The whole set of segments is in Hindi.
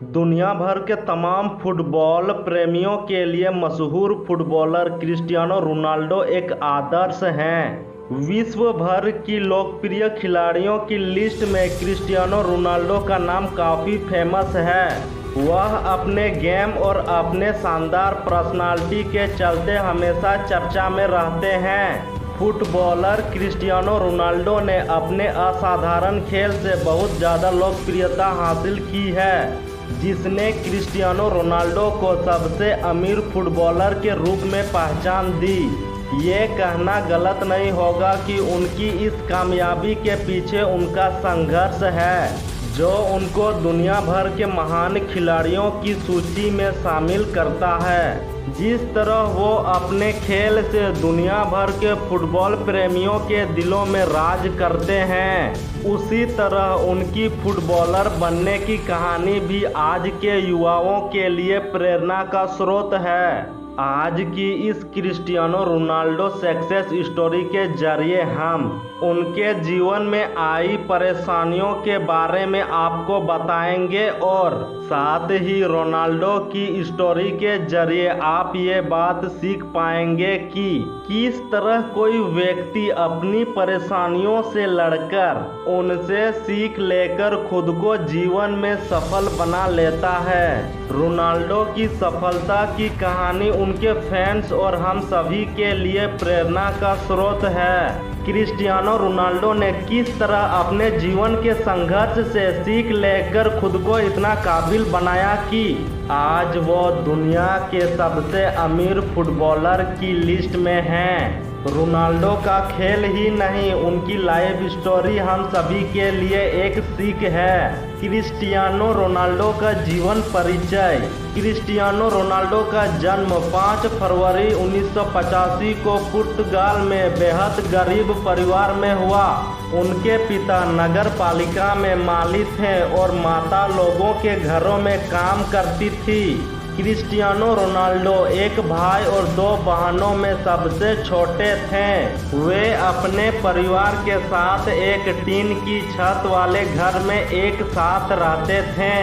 दुनिया भर के तमाम फुटबॉल प्रेमियों के लिए मशहूर फुटबॉलर क्रिस्टियानो रोनाल्डो एक आदर्श हैं। विश्व भर की लोकप्रिय खिलाड़ियों की लिस्ट में क्रिस्टियानो रोनाल्डो का नाम काफ़ी फेमस है। वह अपने गेम और अपने शानदार पर्सनालिटी के चलते हमेशा चर्चा में रहते हैं। फुटबॉलर क्रिस्टियानो रोनाल्डो ने अपने असाधारण खेल से बहुत ज़्यादा लोकप्रियता हासिल की है, जिसने क्रिस्टियानो रोनाल्डो को सबसे अमीर फुटबॉलर के रूप में पहचान दी। ये कहना गलत नहीं होगा कि उनकी इस कामयाबी के पीछे उनका संघर्ष है, जो उनको दुनिया भर के महान खिलाड़ियों की सूची में शामिल करता है। जिस तरह वो अपने खेल से दुनिया भर के फुटबॉल प्रेमियों के दिलों में राज करते हैं, उसी तरह उनकी फुटबॉलर बनने की कहानी भी आज के युवाओं के लिए प्रेरणा का स्रोत है। आज की इस क्रिस्टियानो रोनाल्डो सक्सेस स्टोरी के जरिए हम उनके जीवन में आई परेशानियों के बारे में आपको बताएंगे और साथ ही रोनाल्डो की स्टोरी के जरिए आप ये बात सीख पाएंगे कि किस तरह कोई व्यक्ति अपनी परेशानियों से लड़कर उनसे सीख लेकर खुद को जीवन में सफल बना लेता है। रोनाल्डो की सफलता की कहानी उनके फैंस और हम सभी के लिए प्रेरणा का स्रोत है। क्रिस्टियानो रोनाल्डो ने किस तरह अपने जीवन के संघर्ष से सीख लेकर खुद को इतना काबिल बनाया कि आज वो दुनिया के सबसे अमीर फुटबॉलर की लिस्ट में हैं। रोनाल्डो का खेल ही नहीं, उनकी लाइफ स्टोरी हम सभी के लिए एक सीख है। क्रिस्टियानो रोनाल्डो का जीवन परिचय। क्रिस्टियानो रोनाल्डो का जन्म 5 फरवरी 1985 को पुर्तगाल में बेहद गरीब परिवार में हुआ। उनके पिता नगर पालिका में माली थे और माता लोगों के घरों में काम करती थी। क्रिस्टियानो रोनाल्डो एक भाई और 2 बहनों में सबसे छोटे थे। वे अपने परिवार के साथ एक टीन की छत वाले घर में एक साथ रहते थे।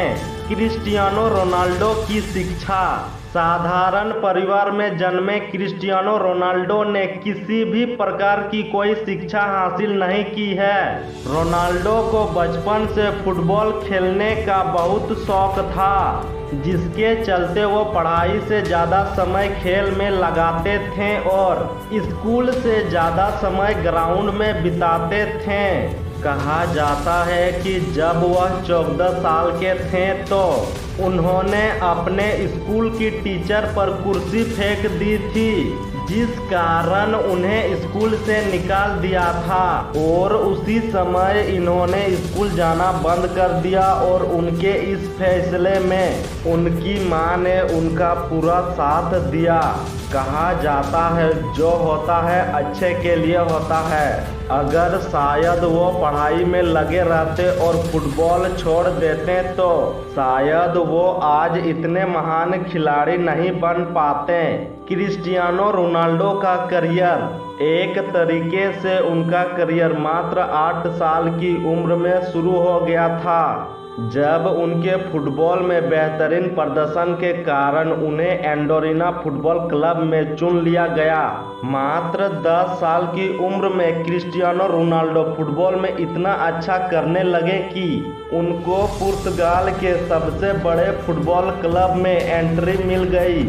क्रिस्टियानो रोनाल्डो की शिक्षा। साधारण परिवार में जन्मे क्रिस्टियानो रोनाल्डो ने किसी भी प्रकार की कोई शिक्षा हासिल नहीं की है। रोनाल्डो को बचपन से फुटबॉल खेलने का बहुत शौक था, जिसके चलते वो पढ़ाई से ज़्यादा समय खेल में लगाते थे और स्कूल से ज़्यादा समय ग्राउंड में बिताते थे। कहा जाता है कि जब वह 14 साल के थे तो उन्होंने अपने स्कूल की टीचर पर कुर्सी फेंक दी थी, जिस कारण उन्हें स्कूल से निकाल दिया था और उसी समय इन्होंने स्कूल जाना बंद कर दिया और उनके इस फैसले में उनकी मां ने उनका पूरा साथ दिया। कहा जाता है जो होता है अच्छे के लिए होता है। अगर शायद वो पढ़ाई में लगे रहते और फुटबॉल छोड़ देते तो शायद वो आज इतने महान खिलाड़ी नहीं बन पाते। क्रिस्टियानो रोनाल्डो का करियर। एक तरीके से उनका करियर मात्र 8 साल की उम्र में शुरू हो गया था, जब उनके फुटबॉल में बेहतरीन प्रदर्शन के कारण उन्हें एंडोरिना फुटबॉल क्लब में चुन लिया गया। मात्र 10 साल की उम्र में क्रिस्टियानो रोनाल्डो फुटबॉल में इतना अच्छा करने लगे कि उनको पुर्तगाल के सबसे बड़े फुटबॉल क्लब में एंट्री मिल गई,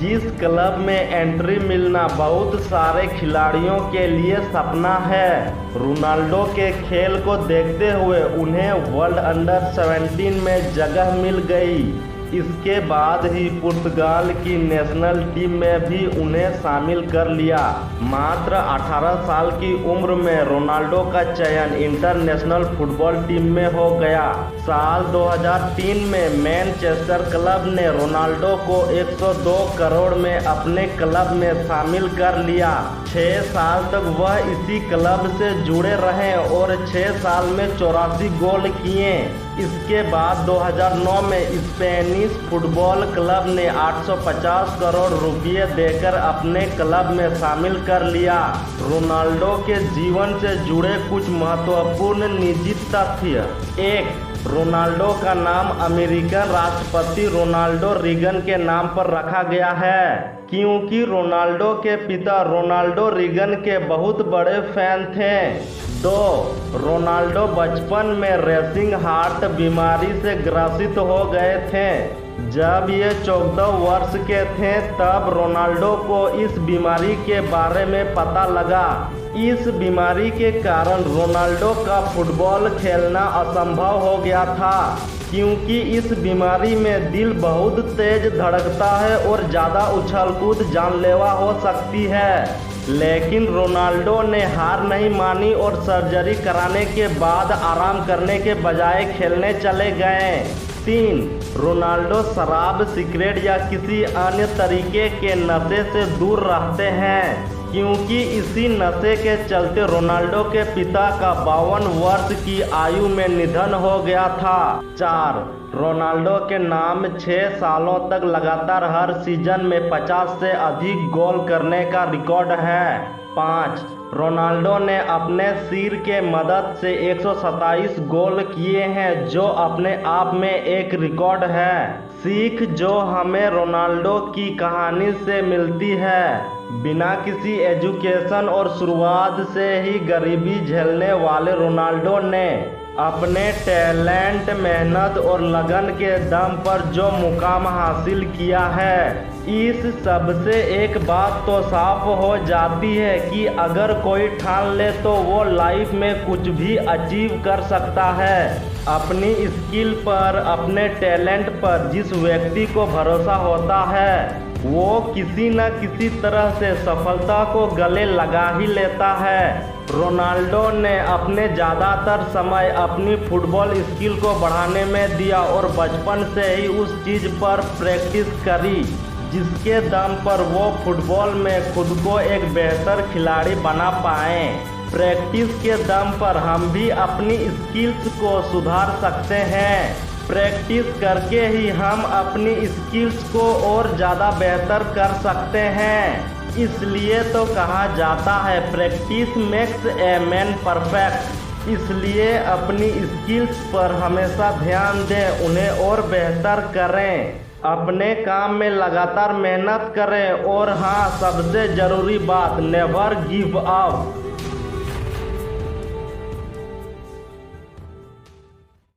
जिस क्लब में एंट्री मिलना बहुत सारे खिलाड़ियों के लिए सपना है। रोनाल्डो के खेल को देखते हुए उन्हें वर्ल्ड अंडर 17 में जगह मिल गई। इसके बाद ही पुर्तगाल की नेशनल टीम में भी उन्हें शामिल कर लिया। मात्र 18 साल की उम्र में रोनाल्डो का चयन इंटरनेशनल फुटबॉल टीम में हो गया। साल 2003 में मैनचेस्टर क्लब ने रोनाल्डो को 102 करोड़ में अपने क्लब में शामिल कर लिया। 6 साल तक वह इसी क्लब से जुड़े रहे और 6 साल में 84 गोल किए। इसके बाद 2009 में स्पेनिश फुटबॉल क्लब ने 850 करोड़ रुपये देकर अपने क्लब में शामिल कर लिया। रोनाल्डो के जीवन से जुड़े कुछ महत्वपूर्ण निजी तथ्य। 1. रोनाल्डो का नाम अमेरिकन राष्ट्रपति रोनाल्डो रीगन के नाम पर रखा गया है, क्योंकि रोनाल्डो के पिता रोनाल्डो रीगन के बहुत बड़े फैन थे। 2. रोनाल्डो बचपन में रेसिंग हार्ट बीमारी से ग्रसित हो गए थे। जब ये 14 वर्ष के थे तब रोनाल्डो को इस बीमारी के बारे में पता लगा। इस बीमारी के कारण रोनाल्डो का फुटबॉल खेलना असंभव हो गया था, क्योंकि इस बीमारी में दिल बहुत तेज धड़कता है और ज़्यादा उछल कूद जानलेवा हो सकती है। लेकिन रोनाल्डो ने हार नहीं मानी और सर्जरी कराने के बाद आराम करने के बजाय खेलने चले गए। 3. रोनाल्डो शराब, सिगरेट या किसी अन्य तरीके के नशे से दूर रहते हैं, क्योंकि इसी नशे के चलते रोनाल्डो के पिता का 52 वर्ष की आयु में निधन हो गया था। 4. रोनाल्डो के नाम 6 सालों तक लगातार हर सीजन में 50 से अधिक गोल करने का रिकॉर्ड है। 5. रोनाल्डो ने अपने सिर के मदद से 127 गोल किए हैं, जो अपने आप में एक रिकॉर्ड है। सीख जो हमें रोनाल्डो की कहानी से मिलती है, बिना किसी एजुकेशन और शुरुआत से ही गरीबी झेलने वाले रोनाल्डो ने अपने टैलेंट, मेहनत और लगन के दम पर जो मुकाम हासिल किया है, इस सब से एक बात तो साफ हो जाती है कि अगर कोई ठान ले तो वो लाइफ में कुछ भी अचीव कर सकता है। अपनी स्किल पर, अपने टैलेंट पर जिस व्यक्ति को भरोसा होता है, वो किसी न किसी तरह से सफलता को गले लगा ही लेता है। रोनाल्डो ने अपने ज़्यादातर समय अपनी फुटबॉल स्किल को बढ़ाने में दिया और बचपन से ही उस चीज़ पर प्रैक्टिस करी, जिसके दम पर वो फुटबॉल में खुद को एक बेहतर खिलाड़ी बना पाए। प्रैक्टिस के दम पर हम भी अपनी स्किल्स को सुधार सकते हैं। प्रैक्टिस करके ही हम अपनी स्किल्स को और ज़्यादा बेहतर कर सकते हैं। इसलिए तो कहा जाता है practice makes a man perfect. इसलिए अपनी स्किल्स पर हमेशा ध्यान दें, उन्हें और बेहतर करें, अपने काम में लगातार मेहनत करें और हाँ, सबसे ज़रूरी बात, नेवर गिव अप।